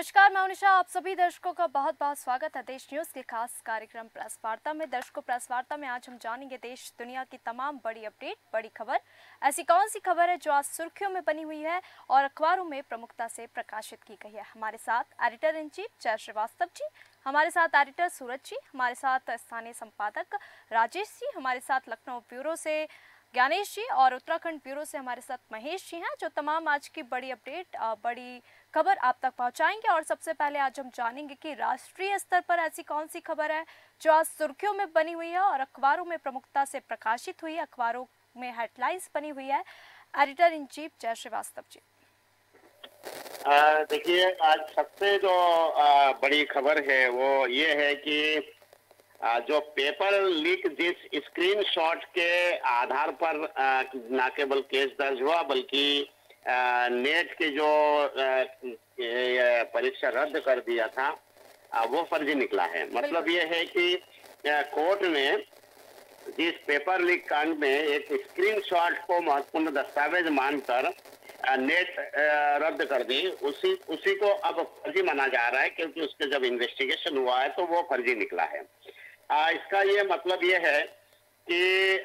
नमस्कार, मैं उनिशा। आप सभी दर्शकों का बहुत बहुत स्वागत है देश न्यूज़ के खास कार्यक्रम प्रेस वार्ता में। दर्शकों, प्रेस वार्ता में आज हम जानेंगे देश दुनिया की तमाम बड़ी अपडेट, बड़ी खबर। ऐसी कौन सी खबर है जो आज सुर्खियों में बनी हुई है और अखबारों में प्रमुखता से प्रकाशित की गई है। हमारे साथ एडिटर इन चीफ जय श्रीवास्तव जी, हमारे साथ एडिटर सूरज जी, हमारे साथ स्थानीय संपादक राजेश जी, हमारे साथ लखनऊ ब्यूरो से ज्ञानेश जी और उत्तराखंड ब्यूरो से हमारे साथ महेश जी हैं, जो तमाम आज की बड़ी अपडेट, बड़ी खबर आप तक पहुंचाएंगे। और सबसे पहले आज हम जानेंगे कि राष्ट्रीय स्तर पर ऐसी कौन सी खबर है जो आज सुर्खियों में बनी हुई है और अखबारों में प्रमुखता से प्रकाशित हुई है, अखबारों में हेडलाइंस बनी हुई है। एडिटर इन चीफ जय श्रीवास्तव जी। देखिए, आज सबसे जो बड़ी खबर है वो ये है कि जो पेपर लीक जिस स्क्रीनशॉट के आधार पर न केवल केस दर्ज हुआ बल्कि नेट की जो परीक्षा रद्द कर दिया था वो फर्जी निकला है। मतलब ये है कि कोर्ट ने जिस पेपर लीक कांड में एक स्क्रीनशॉट को महत्वपूर्ण दस्तावेज मानकर नेट रद्द कर दी, उसी को अब फर्जी माना जा रहा है, क्योंकि उसके जब इन्वेस्टिगेशन हुआ है तो वो फर्जी निकला है। इसका ये मतलब ये है कि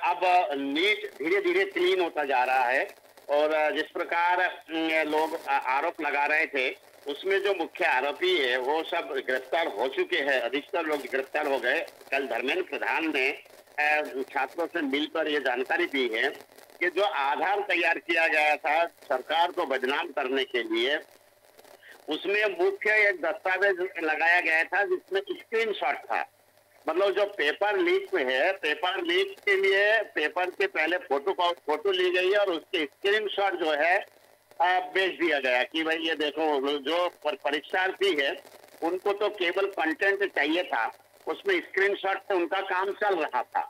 अब नीट धीरे धीरे क्लीन होता जा रहा है और जिस प्रकार लोग आरोप लगा रहे थे उसमें जो मुख्य आरोपी है वो सब गिरफ्तार हो चुके हैं, अधिकतर लोग गिरफ्तार हो गए। कल धर्मेंद्र प्रधान ने छात्रों से मिलकर ये जानकारी दी है कि जो आधार तैयार किया गया था सरकार को बदनाम करने के लिए, उसमें मुख्य एक दस्तावेज लगाया गया था जिसमें स्क्रीनशॉट था। मतलब जो पेपर लीक है, पेपर लीक के लिए पेपर के पहले फोटो ली गई है और उसके स्क्रीनशॉट जो है भेज दिया गया कि भाई ये देखो, जो परीक्षार्थी है उनको तो केवल कंटेंट चाहिए था, उसमें स्क्रीनशॉट से उनका काम चल रहा था।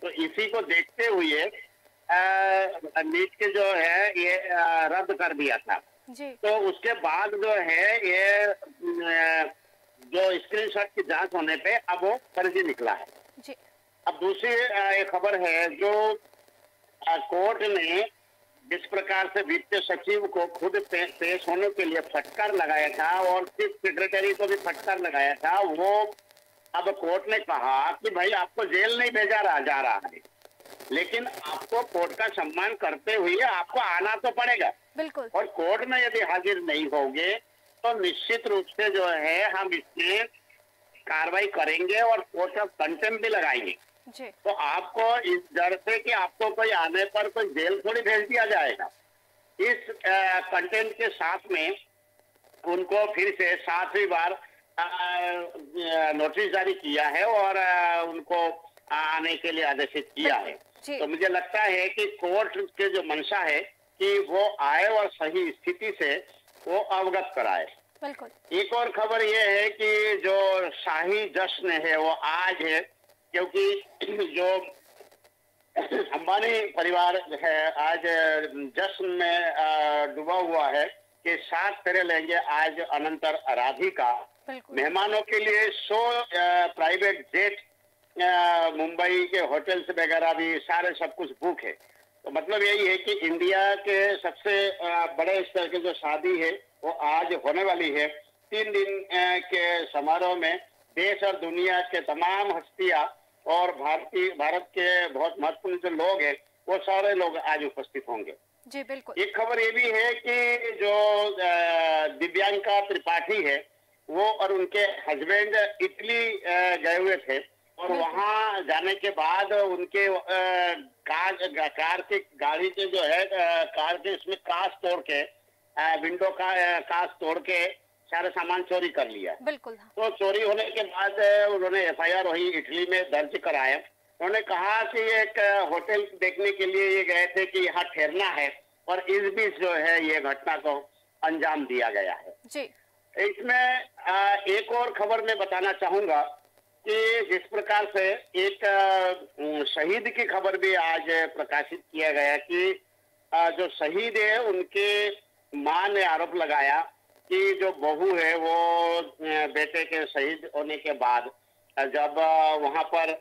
तो इसी को देखते हुए नीट के जो है ये रद्द कर दिया था जी। तो उसके बाद जो है ये जो स्क्रीनशॉट की जांच होने पे अब वो फर्जी निकला है जी। अब दूसरी एक खबर है जो कोर्ट ने जिस प्रकार से वित्त सचिव को खुद पेश होने के लिए फटकार लगाया था और चीफ सेक्रेटरी को भी फटकार लगाया था, वो अब कोर्ट ने कहा कि भाई आपको जेल नहीं भेजा जा रहा है, लेकिन आपको कोर्ट का सम्मान करते हुए आपको आना तो पड़ेगा। बिल्कुल। और कोर्ट में यदि हाजिर नहीं होगे तो निश्चित रूप से जो है हम इसमें कार्रवाई करेंगे और कोर्ट ऑफ कंटेम्प्ट भी लगाएंगे जी। तो आपको इस डर से कि आपको कोई आने पर कोई जेल थोड़ी भेज दिया जाएगा, इस कंटेंट के साथ में उनको फिर से 7वीं बार नोटिस जारी किया है और उनको आने के लिए आदेशित किया है। तो मुझे लगता है कि कोर्ट के जो मंशा है कि वो आए और सही स्थिति से वो अवगत कराए। बिल्कुल। एक और खबर ये है कि जो शाही जश्न है वो आज है, क्योंकि जो अंबानी परिवार है आज जश्न में डूबा हुआ है कि 7 फेरे लेंगे आज अनंतर राधिका। मेहमानों के लिए 100 प्राइवेट जेट, मुंबई के होटल्स वगैरह भी सारे सब कुछ बुक है। तो मतलब यही है कि इंडिया के सबसे बड़े स्तर की जो शादी है वो आज होने वाली है। 3 दिन के समारोह में देश और दुनिया के तमाम हस्तियां और भारत के बहुत महत्वपूर्ण जो लोग हैं वो सारे लोग आज उपस्थित होंगे जी। बिल्कुल। एक खबर ये भी है कि जो दिव्यांका त्रिपाठी है वो और उनके हस्बैंड इटली गए हुए थे और वहां जाने के बाद उनके कार के गाड़ी के जो है कार के इसमें कांच तोड़ के विंडो का कांच तोड़ के सारे सामान चोरी कर लिया। बिल्कुल। तो चोरी होने के बाद उन्होंने एफआईआर वही इटली में दर्ज कराया। उन्होंने कहा कि एक होटल देखने के लिए ये गए थे कि यहाँ ठहरना है और इस बीच जो है ये घटना को अंजाम दिया गया है जी। इसमें एक और खबर मैं बताना चाहूंगा कि जिस प्रकार से एक शहीद की खबर भी आज प्रकाशित किया गया कि जो शहीद है उनके मां ने आरोप लगाया कि जो बहू है वो बेटे के शहीद होने के बाद जब वहां पर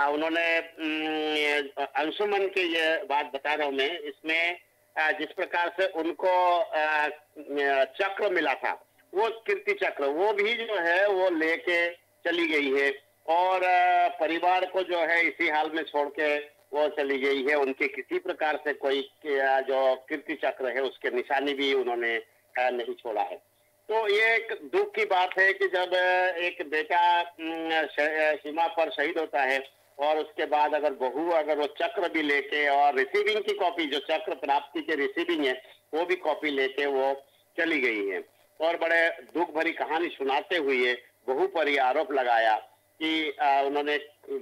उन्होंने अंशुमन की ये बात बता रहा हूं मैं, इसमें जिस प्रकार से उनको चक्र मिला था वो कीर्ति चक्र वो भी जो है वो लेके चली गई है। और परिवार को जो है इसी हाल में छोड़ के वो चली गई है। उनके किसी प्रकार से कोई जो कीर्ति चक्र है उसके निशानी भी उन्होंने नहीं छोड़ा है। तो ये एक दुख की बात है कि जब एक बेटा सीमा पर शहीद होता है और उसके बाद अगर वो चक्र भी लेके और रिसीविंग की कॉपी, जो चक्र प्राप्ति के रिसीविंग है, वो भी कॉपी लेके वो चली गई है। और बड़े दुख भरी कहानी सुनाते हुए बहू पर ये आरोप लगाया कि उन्होंने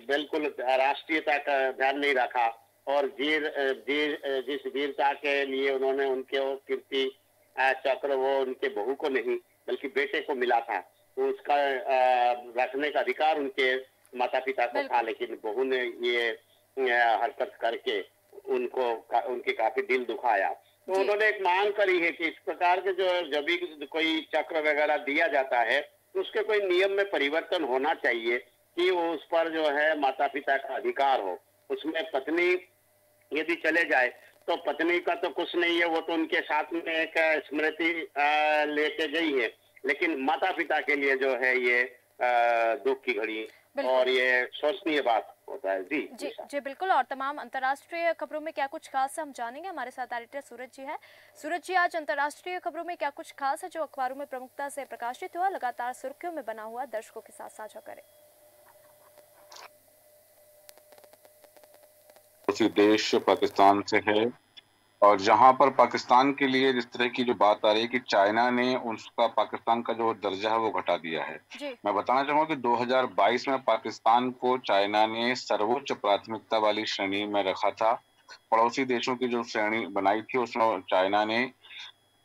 बिल्कुल राष्ट्रीयता का ध्यान नहीं रखा और जिस वीरता के लिए उन्होंने उनके वो कीर्ति चक्र वो उनके बहू को नहीं बल्कि बेटे को मिला था, तो उसका रखने का अधिकार उनके माता पिता को था, लेकिन बहू ने ये हरकत करके उनके काफी दिल दुखाया। तो उन्होंने एक मांग करी है कि इस प्रकार के जब भी कोई चक्र वगैरह दिया जाता है तो उसके कोई नियम में परिवर्तन होना चाहिए कि वो उस पर जो है माता पिता का अधिकार हो। उसमें पत्नी यदि चले जाए तो पत्नी का तो कुछ नहीं है, वो तो उनके साथ में एक स्मृति लेके गई है, लेकिन माता पिता के लिए जो है ये दुख की घड़ी और ये सोचनीय बात होता है। जी जी जी बिल्कुल। और तमाम अंतर्राष्ट्रीय खबरों में क्या कुछ खास है हम जानेंगे। हमारे साथ एडिटर सूरज जी है। सूरज जी, आज अंतर्राष्ट्रीय खबरों में क्या कुछ खास है जो अखबारों में प्रमुखता से प्रकाशित हुआ, लगातार सुर्खियों में बना हुआ, दर्शकों के साथ साझा करें। उसी देश पाकिस्तान से है और जहां पर पाकिस्तान के लिए जिस तरह की जो बात आ रही है कि चाइना ने उसका पाकिस्तान का जो दर्जा है वो घटा दिया है। मैं बताना चाहूंगा कि 2022 में पाकिस्तान को चाइना ने सर्वोच्च प्राथमिकता वाली श्रेणी में रखा था। पड़ोसी देशों की जो श्रेणी बनाई थी उसमें चाइना ने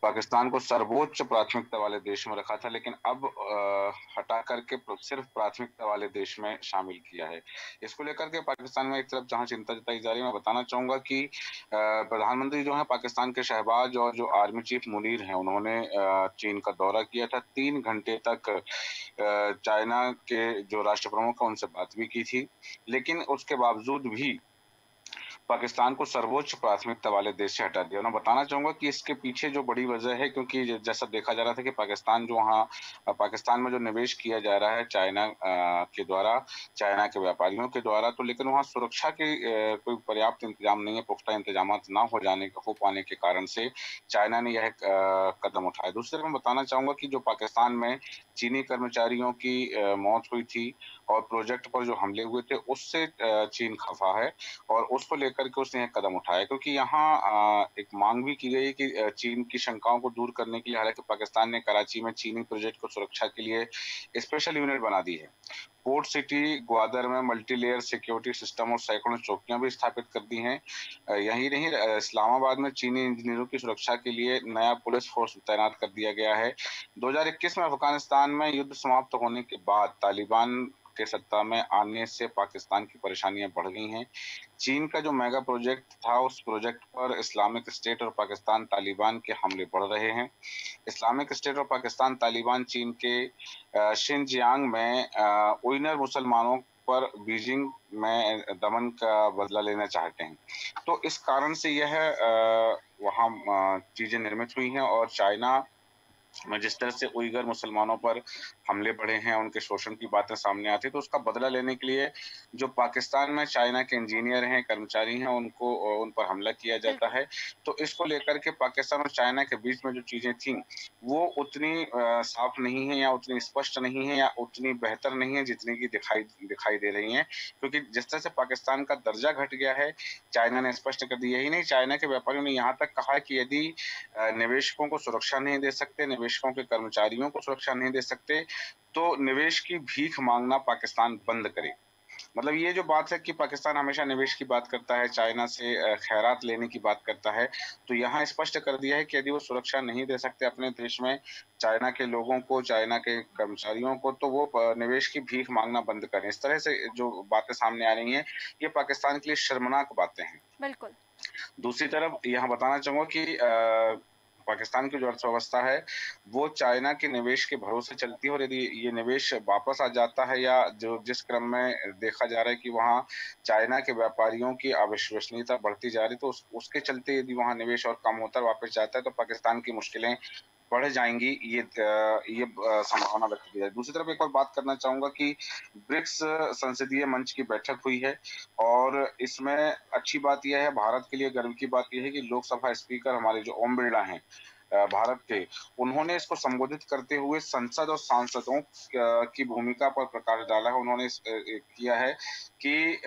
पाकिस्तान को सर्वोच्च प्राथमिकता वाले देश में रखा था, लेकिन अब हटा करके सिर्फ प्राथमिकता वाले देश में शामिल किया है। इसको लेकर के पाकिस्तान में एक तरफ जहां चिंता जताई जा रही है, मैं बताना चाहूंगा कि प्रधानमंत्री जो है पाकिस्तान के शहबाज और जो आर्मी चीफ मुनीर हैं, उन्होंने चीन का दौरा किया था। 3 घंटे तक चाइना के जो राष्ट्र प्रमुख है उनसे बात भी की थी, लेकिन उसके बावजूद भी पाकिस्तान को सर्वोच्च प्राथमिकता वाले देश से हटा दिया। मैं बताना चाहूंगा कि इसके पीछे जो बड़ी वजह है, क्योंकि जैसा देखा जा रहा था कि पाकिस्तान में जो निवेश किया जा रहा है चाइना के द्वारा, चाइना के व्यापारियों के द्वारा, तो लेकिन वहाँ सुरक्षा के कोई पर्याप्त इंतजाम नहीं है, पुख्ता इंतजाम ना हो पाने के कारण से चाइना ने यह कदम उठाया। दूसरी तरफ मैं बताना चाहूंगा कि जो पाकिस्तान में चीनी कर्मचारियों की मौत हुई थी और प्रोजेक्ट पर जो हमले हुए थे उससे चीन खफा है और उसको लेकर के उसने एक कदम उठाया, क्योंकि यहाँ एक मांग भी की गई कि चीन की शंकाओं को दूर करने के लिए, हालांकि पाकिस्तान ने कराची में चीनी प्रोजेक्ट को सुरक्षा के लिए स्पेशल यूनिट बना दी है। पोर्ट सिटी ग्वादर में मल्टी लेयर सिक्योरिटी सिस्टम और सैकड़ों चौकियां भी स्थापित कर दी हैं। यही नहीं, इस्लामाबाद में चीनी इंजीनियरों की सुरक्षा के लिए नया पुलिस फोर्स तैनात कर दिया गया है। 2021 में अफगानिस्तान में युद्ध समाप्त होने के बाद तालिबान के सत्ता में आने से पाकिस्तान की परेशानियां बढ़ गई हैं। चीन का जो मेगा प्रोजेक्ट था, उस प्रोजेक्ट पर इस्लामिक स्टेट और पाकिस्तान तालिबान के हमले बढ़ रहे हैं। इस्लामिक स्टेट और पाकिस्तान तालिबान चीन के शिनजियांग में उइगर मुसलमानों पर बीजिंग में दमन का बदला लेना चाहते हैं। तो इस कारण से यह वहाँ चीजें निर्मित हुई हैं और चाइना में जिस तरह से उइगर मुसलमानों पर हमले बढ़े हैं, उनके शोषण की बातें सामने आती है, तो उसका बदला लेने के लिए जो पाकिस्तान में चाइना के इंजीनियर हैं, कर्मचारी हैं, उन पर हमला किया जाता है। तो इसको लेकर के पाकिस्तान और चाइना के बीच में जो चीजें थी वो उतनी साफ नहीं है या उतनी स्पष्ट नहीं है या उतनी बेहतर नहीं है जितनी की दिखाई दे रही है, क्योंकि जिस तरह से पाकिस्तान का दर्जा घट गया है, चाइना ने स्पष्ट कर दिया ही नहीं, चाइना के व्यापारियों ने यहाँ तक कहा कि यदि निवेशकों को सुरक्षा नहीं दे सकते, निवेशकों के कर्मचारियों को सुरक्षा नहीं दे सकते, तो निवेश की भीख मांगना पाकिस्तान बंद करे। मतलब ये जो बात है कि पाकिस्तान हमेशा निवेश की बात करता है, चाइना से खैरात लेने की बात करता है, तो यहाँ स्पष्ट कर दिया है कि यदि वो सुरक्षा नहीं दे सकते अपने देश में चाइना के लोगों को, चाइना के कर्मचारियों को, तो वो निवेश की भीख मांगना बंद करें। इस तरह से जो बातें सामने आ रही हैं, ये पाकिस्तान के लिए शर्मनाक बातें हैं। बिल्कुल। दूसरी तरफ यहाँ बताना चाहूंगा कि पाकिस्तान की जो अर्थव्यवस्था है वो चाइना के निवेश के भरोसे चलती है और यदि ये निवेश वापस आ जाता है या जो जिस क्रम में देखा जा रहा है कि वहाँ चाइना के व्यापारियों की अविश्वसनीयता बढ़ती जा रही, तो उसके चलते यदि वहाँ निवेश और कम होता है, वापस जाता है, तो पाकिस्तान की मुश्किलें बढ़ जाएंगी, ये संभावना व्यक्त की जाए। दूसरी तरफ एक और बात करना चाहूंगा कि ब्रिक्स संसदीय मंच की बैठक हुई है और इसमें अच्छी बात यह है, भारत के लिए गर्व की बात यह है कि लोकसभा स्पीकर हमारे जो ओम बिरला हैं भारत के, उन्होंने इसको संबोधित करते हुए संसद और सांसदों की भूमिका पर प्रकाश डाला है। उन्होंने किया है कि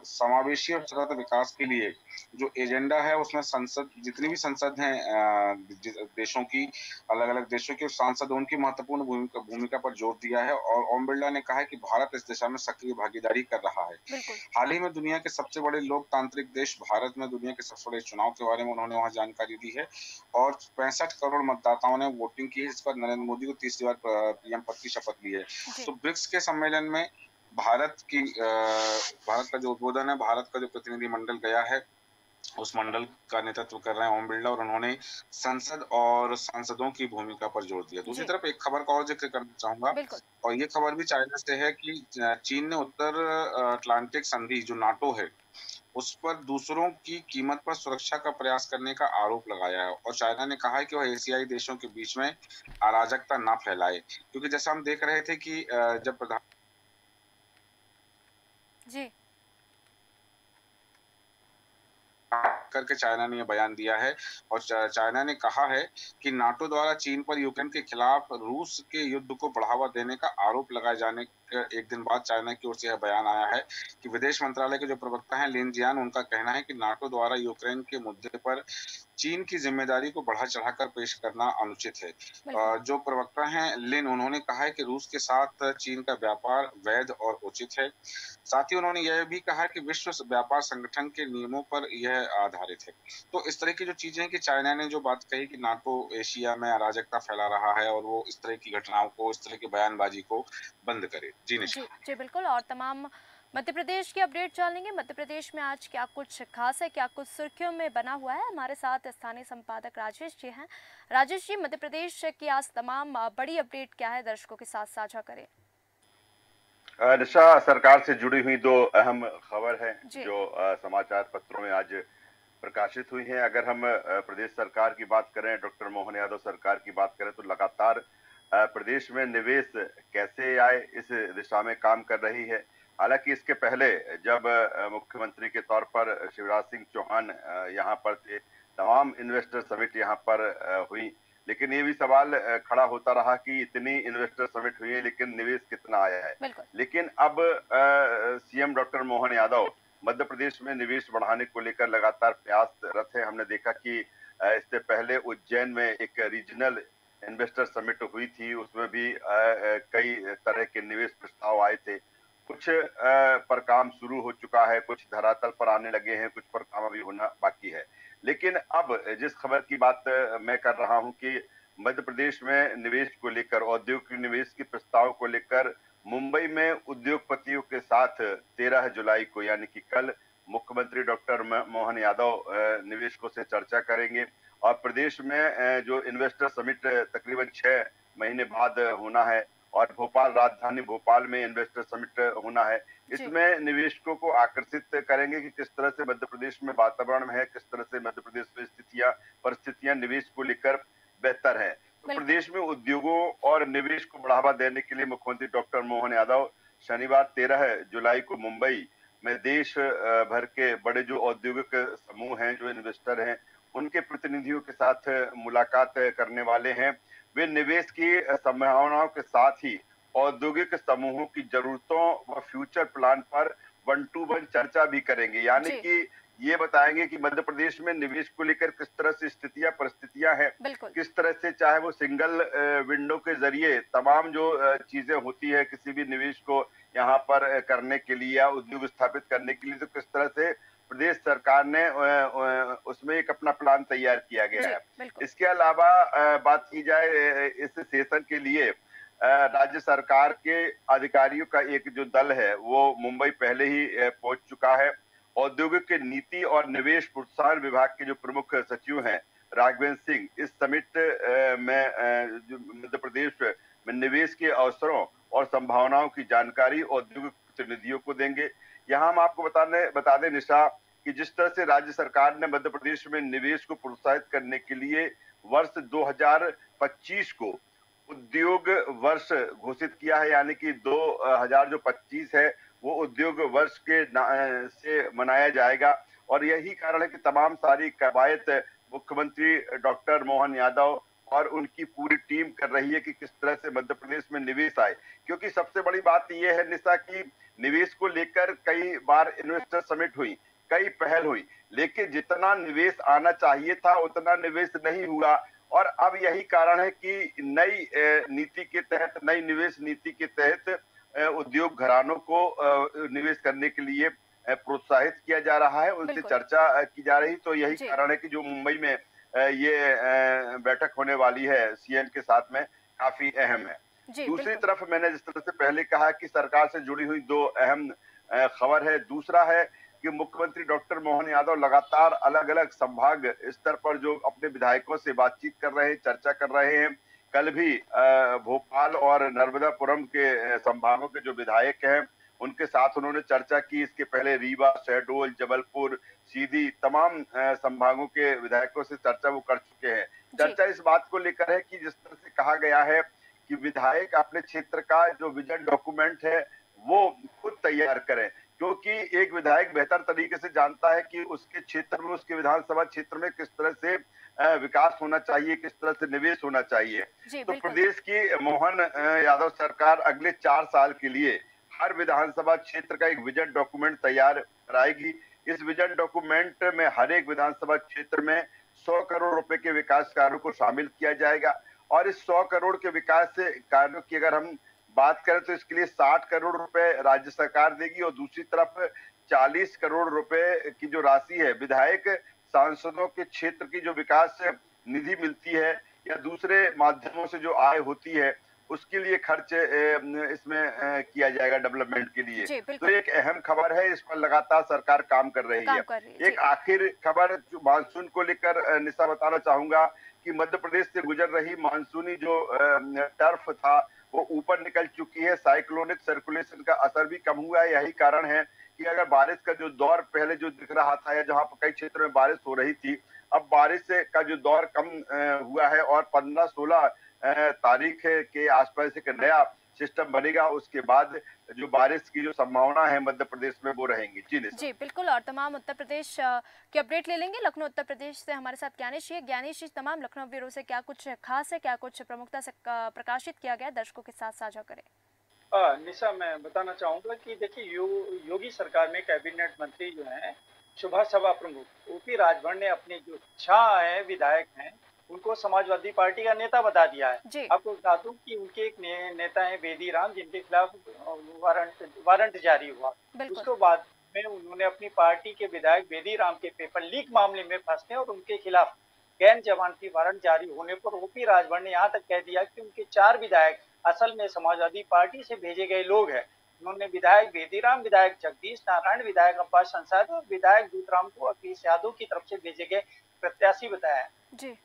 समावेशी और सतत विकास के लिए जो एजेंडा है उसमें संसद, जितनी भी संसद हैं देशों की, अलग अलग देशों के सांसद, उनकी महत्वपूर्ण भूमिका पर जोर दिया है। और ओम बिरला ने कहा है कि भारत इस दिशा में सक्रिय भागीदारी कर रहा है। हाल ही में दुनिया के सबसे बड़े लोकतांत्रिक देश भारत में दुनिया के सबसे बड़े चुनाव के बारे में उन्होंने वहां जानकारी दी है और 65 करोड़ मतदाताओं ने वोटिंग की है, इस पर नरेंद्र मोदी को तीसरी बार पीएम पद की शपथ ली है। तो ब्रिक्स के सम्मेलन में भारत का जो उद्बोधन है, भारत का जो प्रतिनिधिमंडल गया है, उस मंडल का नेतृत्व कर रहे हैं ओम बिरला और उन्होंने संसद और सांसदों की भूमिका पर जोर दिया। दूसरी तरफ एक खबर का और जिक्र करना चाहूंगा और ये खबर भी चाइना से है कि चीन ने उत्तर अटलांटिक संधि जो नाटो है उस पर दूसरों की कीमत पर सुरक्षा का प्रयास करने का आरोप लगाया है और चाइना ने कहा है कि वह एशियाई देशों के बीच में अराजकता ना फैलाए, क्योंकि जैसा हम देख रहे थे कि जब प्रधान करके चाइना ने यह बयान दिया है और चाइना ने कहा है कि नाटो द्वारा चीन पर यूक्रेन के खिलाफ रूस के युद्ध को बढ़ावा देने का आरोप लगाए जाने के एक दिन बाद चाइना की ओर से यह बयान आया है कि विदेश मंत्रालय के जो प्रवक्ता हैं लिन जियान, उनका कहना है कि नाटो द्वारा यूक्रेन के मुद्दे पर चीन की जिम्मेदारी को बढ़ा चढ़ाकर पेश करना अनुचित है। जो प्रवक्ता हैं लिन, उन्होंने कहा है कि रूस के साथ चीन का व्यापार वैध और उचित है। साथ ही उन्होंने यह भी कहा कि विश्व व्यापार संगठन के नियमों पर यह आधारित है। तो इस तरह की जो चीजें हैं कि चाइना ने जो बात कही कि नाटो एशिया में अराजकता फैला रहा है और वो इस तरह की घटनाओं को, इस तरह की बयानबाजी को बंद करे। जी बिल्कुल। और तमाम मध्य प्रदेश की अपडेट जानेंगे। मध्य प्रदेश में आज क्या कुछ खास है, क्या कुछ सुर्खियों में बना हुआ है, हमारे साथ स्थानीय संपादक राजेश जी हैं। राजेश जी, मध्य प्रदेश की आज तमाम बड़ी अपडेट क्या है, दर्शकों के साथ साझा करें। निशा, सरकार से जुड़ी हुई दो अहम खबर है जो समाचार पत्रों में आज प्रकाशित हुई है। अगर हम प्रदेश सरकार की बात करें, डॉक्टर मोहन यादव सरकार की बात करें, तो लगातार प्रदेश में निवेश कैसे आए इस दिशा में काम कर रही है। हालांकि इसके पहले जब मुख्यमंत्री के तौर पर शिवराज सिंह चौहान यहाँ पर थे, तमाम इन्वेस्टर समिट यहाँ पर हुई, लेकिन ये भी सवाल खड़ा होता रहा कि इतनी इन्वेस्टर समिट हुई है लेकिन निवेश कितना आया है। लेकिन अब सीएम डॉक्टर मोहन यादव मध्य प्रदेश में निवेश बढ़ाने को लेकर लगातार प्रयासरत है। हमने देखा कि इससे पहले उज्जैन में एक रीजनल इन्वेस्टर समिट हुई थी, उसमें भी कई तरह के निवेश प्रस्ताव आए थे। कुछ पर काम शुरू हो चुका है, कुछ धरातल पर आने लगे हैं, कुछ पर काम अभी होना बाकी है। लेकिन अब जिस खबर की बात मैं कर रहा हूं कि मध्य प्रदेश में निवेश को लेकर, औद्योगिक निवेश के प्रस्ताव को लेकर मुंबई में उद्योगपतियों के साथ 13 जुलाई को यानी कि कल मुख्यमंत्री डॉक्टर मोहन यादव निवेशकों से चर्चा करेंगे और प्रदेश में जो इन्वेस्टर समिट तकरीबन 6 महीने बाद होना है और भोपाल, राजधानी भोपाल में इन्वेस्टर समिट होना है। इसमें निवेशकों को आकर्षित करेंगे कि किस तरह से मध्य प्रदेश में वातावरण है, किस तरह से मध्य प्रदेश में परिस्थितियां निवेश को लेकर बेहतर है। तो प्रदेश में उद्योगों और निवेश को बढ़ावा देने के लिए मुख्यमंत्री डॉक्टर मोहन यादव शनिवार 13 जुलाई को मुंबई में देश भर के बड़े जो औद्योगिक समूह हैं, जो इन्वेस्टर हैं, उनके प्रतिनिधियों के साथ मुलाकात करने वाले हैं। वे निवेश की संभावनाओं के साथ ही औद्योगिक समूहों की जरूरतों व फ्यूचर प्लान पर 1-to-1 चर्चा भी करेंगे, यानी कि ये बताएंगे कि मध्य प्रदेश में निवेश को लेकर किस तरह से स्थितियां परिस्थितियां हैं, किस तरह से चाहे वो सिंगल विंडो के जरिए तमाम जो चीजें होती है किसी भी निवेश को यहाँ पर करने के लिए या उद्योग स्थापित करने के लिए, तो किस तरह से प्रदेश सरकार ने उसमें एक अपना प्लान तैयार किया गया है। इसके अलावा बात की जाए इस सेशन के लिए राज्य सरकार के अधिकारियों का एक जो दल है वो मुंबई पहले ही पहुंच चुका है। औद्योगिक नीति और निवेश प्रोत्साहन विभाग के जो प्रमुख सचिव हैं राघवेंद्र सिंह इस समिट में जो मध्य प्रदेश में निवेश के अवसरों और संभावनाओं की जानकारी औद्योगिक प्रतिनिधियों को देंगे। यहाँ हम आपको बता दें निशा कि जिस तरह से राज्य सरकार ने मध्य प्रदेश में निवेश को प्रोत्साहित करने के लिए वर्ष 2025 को उद्योग वर्ष घोषित किया है, यानी कि 2025 है वो उद्योग वर्ष के से मनाया जाएगा। और यही कारण है कि तमाम सारी कवायद मुख्यमंत्री डॉक्टर मोहन यादव और उनकी पूरी टीम कर रही है कि किस तरह से मध्य प्रदेश में निवेश आए। क्योंकि सबसे बड़ी बात यह है निशा की निवेश को लेकर कई बार इन्वेस्टर समिट हुई, कई पहल हुई, लेकिन जितना निवेश आना चाहिए था उतना निवेश नहीं हुआ। और अब यही कारण है कि नई नीति के तहत, नई निवेश नीति के तहत उद्योग घरानों को निवेश करने के लिए प्रोत्साहित किया जा रहा है, उनसे चर्चा की जा रही। तो यही कारण है कि जो मुंबई में ये बैठक होने वाली है सीएम के साथ में, काफी अहम है। दूसरी तरफ मैंने जिस तरह से पहले कहा कि सरकार से जुड़ी हुई दो अहम खबर है। दूसरा है कि मुख्यमंत्री डॉक्टर मोहन यादव लगातार अलग अलग संभाग स्तर पर जो अपने विधायकों से बातचीत कर रहे हैं, चर्चा कर रहे हैं। कल भी भोपाल और नर्मदापुरम के संभागों के जो विधायक हैं उनके साथ उन्होंने चर्चा की। इसके पहले रीवा, शहडोल, जबलपुर, सीधी तमाम संभागों के विधायकों से चर्चा वो कर चुके हैं। चर्चा इस बात को लेकर है कि जिस तरह से कहा गया है कि विधायक अपने क्षेत्र का जो विजन डॉक्यूमेंट है वो खुद तैयार करें, क्योंकि एक विधायक बेहतर तरीके से जानता है कि उसके क्षेत्र में, उसके विधानसभा क्षेत्र में किस तरह से विकास होना चाहिए, किस तरह से निवेश होना चाहिए। तो प्रदेश की मोहन यादव सरकार अगले 4 साल के लिए हर विधानसभा क्षेत्र का एक विजन डॉक्यूमेंट तैयार कराएगी। इस विजन डॉक्यूमेंट में हर एक विधानसभा क्षेत्र में 100 करोड़ रुपए के विकास कार्यों को शामिल किया जाएगा। और इस 100 करोड़ के विकास कार्यों की अगर हम बात करें तो इसके लिए 60 करोड़ रुपए राज्य सरकार देगी और दूसरी तरफ 40 करोड़ रुपए की जो राशि है विधायक सांसदों के क्षेत्र की जो विकास निधि मिलती है या दूसरे माध्यमों से जो आय होती है उसके लिए खर्च इसमें किया जाएगा डेवलपमेंट के लिए। तो एक अहम खबर है, इस पर लगातार सरकार काम कर रही है। एक आखिर खबर जो मानसून को लेकर निशा बताना चाहूंगा कि मध्य प्रदेश से गुजर रही मानसूनी जो टर्फ था वो ऊपर निकल चुकी है। साइक्लोनिक सर्कुलेशन का असर भी कम हुआ है। यही कारण है कि अगर बारिश का जो दौर पहले जो दिख रहा था या जहां पर कई क्षेत्रों में बारिश हो रही थी, अब बारिश का जो दौर कम हुआ है और 15-16 तारीख के आसपास एक नया सिस्टम बनेगा। उसके बाद जो बारिश की जो संभावना है मध्य प्रदेश में वो रहेंगी। जी बिल्कुल, और तमाम उत्तर प्रदेश की अपडेट ले लेंगे। लखनऊ उत्तर प्रदेश से हमारे साथ ज्ञानेश जी। ज्ञानेश जी, तमाम लखनऊ ब्यूरो से क्या कुछ खास है, क्या कुछ प्रमुखता से प्रकाशित किया गया, दर्शकों के साथ साझा करें। निशा, मैं बताना चाहूंगा कि देखिए योगी सरकार में कैबिनेट मंत्री जो हैं, सुबह सभा प्रमुख ओपी राजभर ने अपने जो 6 है विधायक हैं उनको समाजवादी पार्टी का नेता बता दिया है। आपको बता दूं कि उनके एक नेता हैं बेदी राम, जिनके खिलाफ वारंट जारी हुआ। उसके बाद में उन्होंने अपनी पार्टी के विधायक बेदी राम के पेपर लीक मामले में फंसने और उनके खिलाफ गैर जमानती वारंट जारी होने पर ओपी राजभर ने यहाँ तक कह दिया कि उनके 4 विधायक असल में समाजवादी पार्टी से भेजे गए लोग हैं। उन्होंने विधायक बेदीराम, विधायक जगदीश नारायण, विधायक अब्बास संसाद और विधायक दूतराम को अखिलेश यादव की तरफ से भेजे गए प्रत्याशी बताया।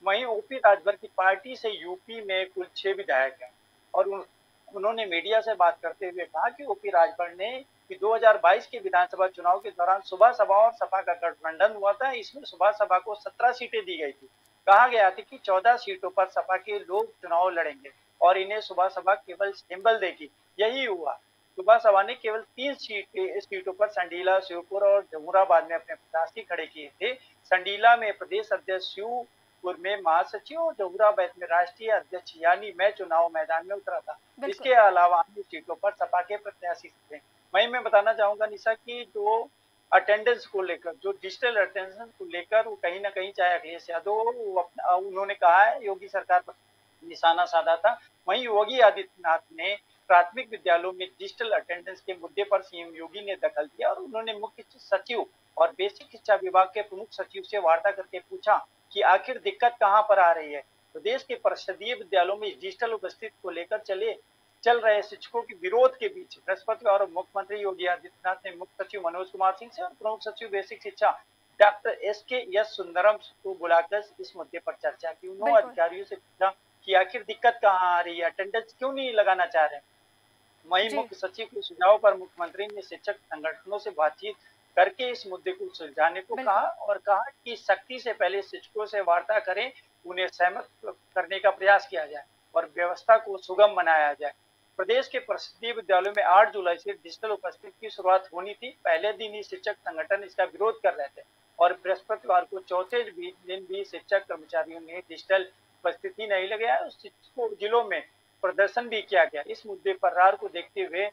वहीं ओपी राजभर की पार्टी से यूपी में कुल 6 विधायक हैं और उन्होंने मीडिया से बात करते हुए कहा कि ओपी राजभर ने कि 2022 के विधानसभा चुनाव के दौरान सुबह सभा और सपा का गठबंधन हुआ था। इसमें सुबह सभा को 17 सीटें दी गई थी। कहा गया था कि 14 सीटों पर सपा के लोग चुनाव लड़ेंगे और इन्हें सुबह सभा केवल सिंबल देगी। यही हुआ। सुबह सभा ने केवल 3 सीटों पर संडीला, शिवपुर और जमुराबाद में अपने प्रत्याशी खड़े किए थे। संडीला में प्रदेश अध्यक्ष, शिवपुर में महासचिव और जमुराबाद में राष्ट्रीय अध्यक्ष यानी मैं चुनाव मैदान में उतरा था। इसके अलावा अन्य सीटों पर सपा के प्रत्याशी थे। वहीं मैं बताना चाहूंगा निशा की जो अटेंडेंस को लेकर, जो डिजिटल अटेंडेंस को लेकर वो कहीं ना कहीं चाहे अखिलेश यादव उन्होंने कहा है योगी सरकार पर निशाना साधा था। वहीं योगी आदित्यनाथ ने प्राथमिक विद्यालयों में डिजिटल अटेंडेंस के मुद्दे पर सीएम योगी ने दखल दिया और उन्होंने मुख्य सचिव और बेसिक शिक्षा विभाग के प्रमुख सचिव से वार्ता करके पूछा कि आखिर दिक्कत कहां पर आ रही है। प्रदेश के परिषदीय विद्यालयों में डिजिटल उपस्थिति को लेकर चल रहे शिक्षकों के विरोध के बीच बृहस्पतिवार मुख्यमंत्री योगी आदित्यनाथ ने मुख्य सचिव मनोज कुमार सिंह से और प्रमुख सचिव बेसिक शिक्षा डॉक्टर SK सुंदरम को बुलाकर इस मुद्दे पर चर्चा की। उन्होंने अधिकारियों से पूछा कि आखिर दिक्कत कहाँ आ रही है, अटेंडेंस क्यों नहीं लगाना चाह रहे। वहीं मुख्य सचिव के सुझाव पर मुख्यमंत्री ने शिक्षक संगठनों से बातचीत करके इस मुद्दे को सुलझाने को कहा और कहा कि सख्ती से पहले शिक्षकों से वार्ता करें उन्हें सहमत करने का प्रयास किया जाए और व्यवस्था को सुगम बनाया जाए। प्रदेश के प्रसिद्ध विद्यालयों में 8 जुलाई से डिजिटल उपस्थिति की शुरुआत होनी थी। पहले दिन ही शिक्षक संगठन इसका विरोध कर रहे थे और बृहस्पतिवार को चौथे दिन भी शिक्षक कर्मचारियों ने डिजिटल उपस्थिति नहीं लगाया और शिक्षकों जिलों में प्रदर्शन भी किया गया। इस मुद्दे पर रार को देखते हुए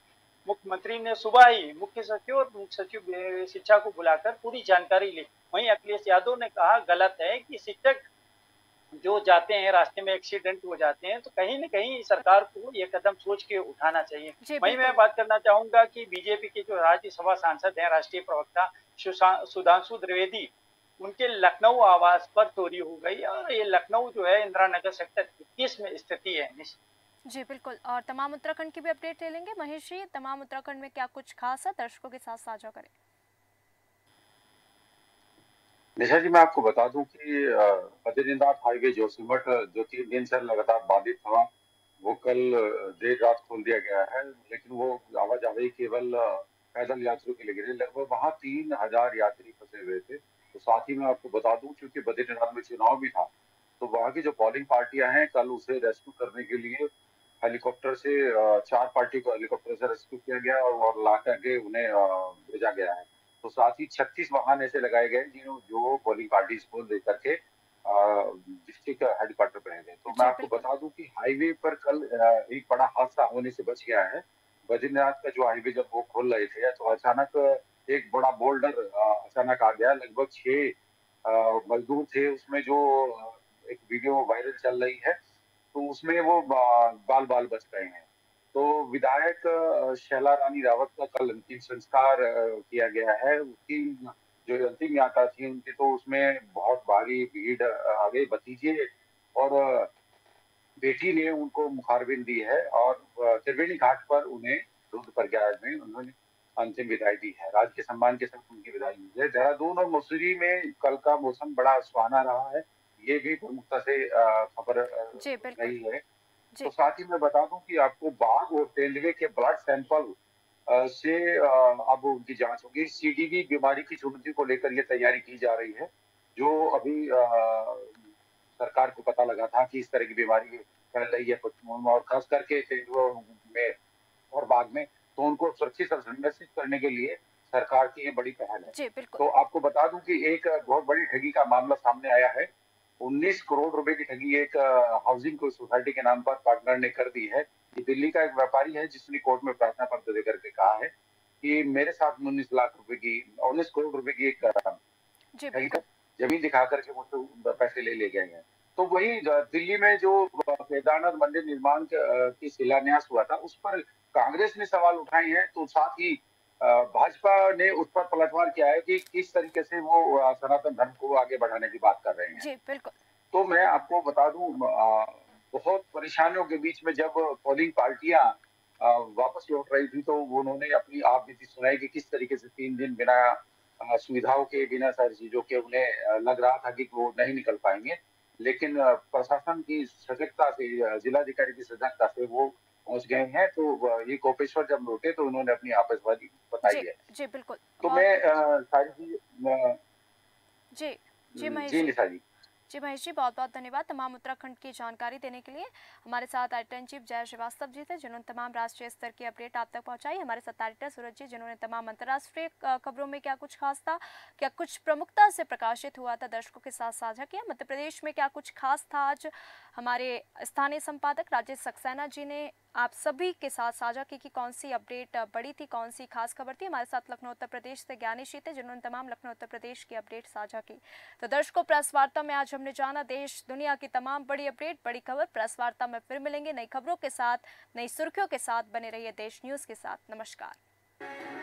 मुख्यमंत्री ने सुबह ही मुख्य सचिव और मुख्य सचिव शिक्षा को बुलाकर पूरी जानकारी ली। वहीं अखिलेश यादव ने कहा गलत है कि शिक्षक जो जाते हैं रास्ते में एक्सीडेंट हो जाते हैं, तो कहीं न कहीं सरकार को ये कदम सोच के उठाना चाहिए। वहीं मैं बात करना चाहूंगा कि बीजेपी के जो राज्यसभा सांसद हैं, राष्ट्रीय प्रवक्ता सुधांशु द्विवेदी, उनके लखनऊ आवास पर चोरी हो गई और ये लखनऊ जो है इंदिरा नगर सेक्टर 21 में स्थिति है। जी बिल्कुल, और तमाम उत्तराखंड की भी अपडेट ले लेंगे। महेश जी, तमाम उत्तराखंड में क्या कुछ खास है, दर्शकों के साथ साझा करें। निशा जी, मैं आपको बता दूं कि बद्रीनाथ हाईवे जोशीमठ जो 3 दिन से लगातार बाधित था, वो कल देर रात खोल दिया गया है, लेकिन वो आवाजाही केवल पैदल यात्रियों के लिए लगभग वहाँ 3000 यात्री फंसे हुए थे। तो साथ ही मैं आपको बता दूं, क्योंकि बद्रीनाथ में चुनाव भी था, तो वहाँ की जो पोलिंग पार्टियां हैं, कल उसे रेस्क्यू करने के लिए हेलीकॉप्टर से 4 पार्टी को हेलीकॉप्टर से रेस्क्यू किया गया और ला करके उन्हें भेजा गया है। तो साथ ही 36 वाहन ऐसे लगाए गए जो पोलिंग पार्टीज को लेकर के डिस्ट्रिक्ट हेडक्वार्टर पे गए। तो मैं आपको बता दूं कि हाईवे पर कल एक बड़ा हादसा होने से बच गया है। बद्रीनाथ का जो हाईवे जब वो खोल रहे थे, तो अचानक एक बड़ा बोल्डर अचानक आ गया। लगभग 6 मजदूर थे उसमें, जो एक वीडियो वायरल चल रही है, तो उसमें वो बाल बाल बच गए हैं। तो विधायक शैला रानी रावत का कल अंतिम संस्कार किया गया है। उसकी जो अंतिम यात्रा थी उनकी, तो उसमें बहुत भारी भीड़ आ गई। भतीजे और बेटी ने उनको मुखारबिन दी है और त्रिवेणी घाट पर उन्हें रुद्र प्रयाग में उन्होंने अंतिम विदाई दी है। राज के सम्मान के साथ उनकी विदाई दी है। देहरादून और मसूरी में कल का मौसम बड़ा सुहाना रहा है, ये भी प्रमुखता से खबर रही है। तो साथ ही मैं बता दूं कि आपको बाघ और तेंदुए के ब्लड सैंपल से अब उनकी जांच होगी। सीडीवी बीमारी की चुनौती को लेकर ये तैयारी की जा रही है, जो अभी सरकार को पता लगा था कि इस तरह की बीमारी फैल रही है और खास करके तेंदुओं में और बाघ में, तो उनको सुरक्षित और संरक्षित करने के लिए सरकार की ये बड़ी पहल है। तो आपको बता दूं कि एक बहुत बड़ी ठगी का मामला सामने आया है। 19 करोड़ रुपए की ठगी एक हाउसिंग सोसाइटी के नाम पर पार्टनर ने कर दी है। ये दिल्ली का एक व्यापारी है, जिसने कोर्ट में प्रार्थना पत्र देकर के कहा है कि मेरे साथ 19 करोड़ रुपए की एक ठगी कर जमीन दिखा करके मुझसे पैसे ले गए हैं। तो वही दिल्ली में जो केदारनाथ मंदिर निर्माण की शिलान्यास हुआ था, उस पर कांग्रेस ने सवाल उठाए हैं। तो साथ ही भाजपा ने उस पर पलटवार किया है कि किस तरीके से वो सनातन धर्म को आगे बढ़ाने की बात कर रहे हैं। जी बिल्कुल। तो मैं आपको बता दूं, बहुत परेशानियों के बीच में जब पोलिंग पार्टियां वापस लौट रही थी, तो उन्होंने अपनी आप बीती सुनाई कि किस तरीके से 3 दिन बिना सुविधाओं के, बिना सारी चीजों के उन्हें लग रहा था कि वो नहीं निकल पाएंगे। लेकिन प्रशासन की सजगता से, जिलाधिकारी की सजगता से वो पहुंच गए हैं। तो ये कोपेश्वर जब लौटे तो उन्होंने अपनी आपसवादी बताई है। जी बिल्कुल। तो मैं सारी चीज जी निशा जी बहुत बहुत धन्यवाद तमाम उत्तराखंड की जानकारी देने के लिए। हमारे साथ एडिटर इन चीफ जय श्रीवास्तव जी थे, जिन्होंने तमाम राष्ट्रीय स्तर की अपडेट आप तक पहुंचाई। हमारे साथ एडिटर सूरज जी, जिन्होंने तमाम अंतर्राष्ट्रीय खबरों में क्या कुछ खास था, क्या कुछ प्रमुखता से प्रकाशित हुआ था, दर्शकों के साथ साझा किया। मध्य प्रदेश में क्या कुछ खास था, आज हमारे स्थानीय संपादक राजेश सक्सेना जी ने आप सभी के साथ साझा की कि कौन सी अपडेट बड़ी थी, कौन सी खास खबर थी। हमारे साथ लखनऊ उत्तर प्रदेश से ज्ञानी जी थे, जिन्होंने तमाम लखनऊ उत्तर प्रदेश की अपडेट साझा की। तो दर्शकों, प्रेस वार्ता में आज हमने जाना देश दुनिया की तमाम बड़ी अपडेट, बड़ी खबर। प्रेस वार्ता में फिर मिलेंगे नई खबरों के साथ, नई सुर्खियों के साथ। बने रहिए देश न्यूज के साथ। नमस्कार।